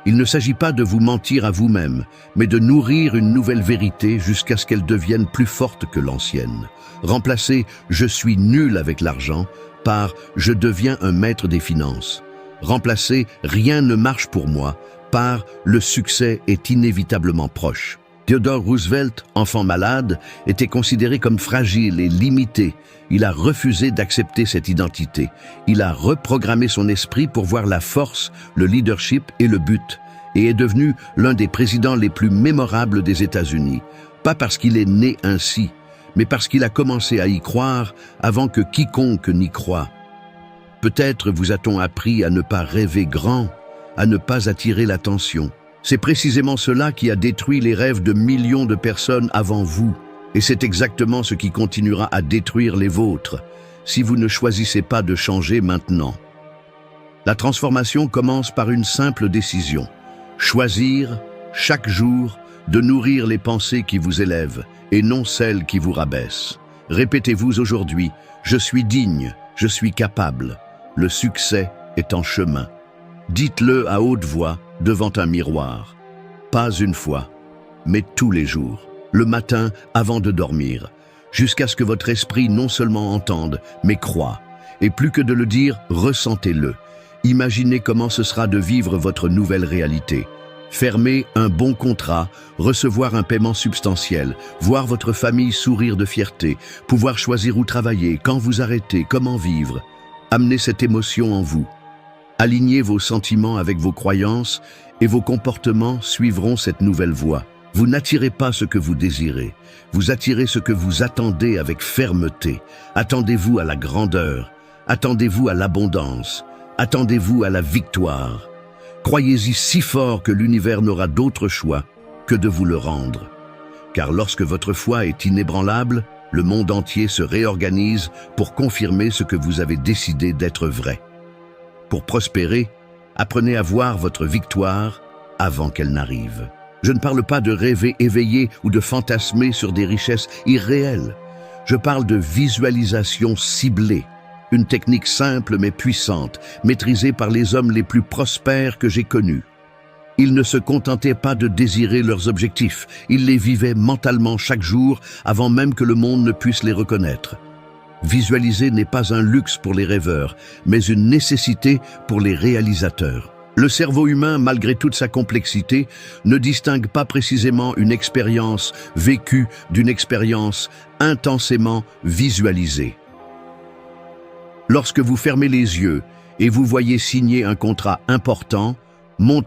Il ne s'agit pas de vous mentir à vous-même, mais de nourrir une nouvelle vérité jusqu'à ce qu'elle devienne plus forte que l'ancienne. Remplacez « je suis nul avec l'argent » par « je deviens un maître des finances ». Remplacez « rien ne marche pour moi » par « le succès est inévitablement proche ». Theodore Roosevelt, enfant malade, était considéré comme fragile et limité. Il a refusé d'accepter cette identité. Il a reprogrammé son esprit pour voir la force, le leadership et le but, et est devenu l'un des présidents les plus mémorables des États-Unis. Pas parce qu'il est né ainsi, mais parce qu'il a commencé à y croire avant que quiconque n'y croie. Peut-être vous a-t-on appris à ne pas rêver grand, à ne pas attirer l'attention. C'est précisément cela qui a détruit les rêves de millions de personnes avant vous. Et c'est exactement ce qui continuera à détruire les vôtres, si vous ne choisissez pas de changer maintenant. La transformation commence par une simple décision. Choisir, chaque jour, de nourrir les pensées qui vous élèvent, et non celles qui vous rabaissent. Répétez-vous aujourd'hui, je suis digne, je suis capable. Le succès est en chemin. Dites-le à haute voix, devant un miroir. Pas une fois, mais tous les jours, le matin avant de dormir, jusqu'à ce que votre esprit non seulement entende, mais croie. Et plus que de le dire, ressentez-le. Imaginez comment ce sera de vivre votre nouvelle réalité. Fermer un bon contrat, recevoir un paiement substantiel, voir votre famille sourire de fierté, pouvoir choisir où travailler, quand vous arrêter, comment vivre. Amenez cette émotion en vous. Alignez vos sentiments avec vos croyances et vos comportements suivront cette nouvelle voie. Vous n'attirez pas ce que vous désirez, vous attirez ce que vous attendez avec fermeté. Attendez-vous à la grandeur, attendez-vous à l'abondance, attendez-vous à la victoire. Croyez-y si fort que l'univers n'aura d'autre choix que de vous le rendre. Car lorsque votre foi est inébranlable, le monde entier se réorganise pour confirmer ce que vous avez décidé d'être vrai. Pour prospérer, apprenez à voir votre victoire avant qu'elle n'arrive. Je ne parle pas de rêver éveillé ou de fantasmer sur des richesses irréelles. Je parle de visualisation ciblée, une technique simple mais puissante, maîtrisée par les hommes les plus prospères que j'ai connus. Ils ne se contentaient pas de désirer leurs objectifs, ils les vivaient mentalement chaque jour avant même que le monde ne puisse les reconnaître. Visualiser n'est pas un luxe pour les rêveurs, mais une nécessité pour les réalisateurs. Le cerveau humain, malgré toute sa complexité, ne distingue pas précisément une expérience vécue d'une expérience intensément visualisée. Lorsque vous fermez les yeux et vous voyez signer un contrat important, montez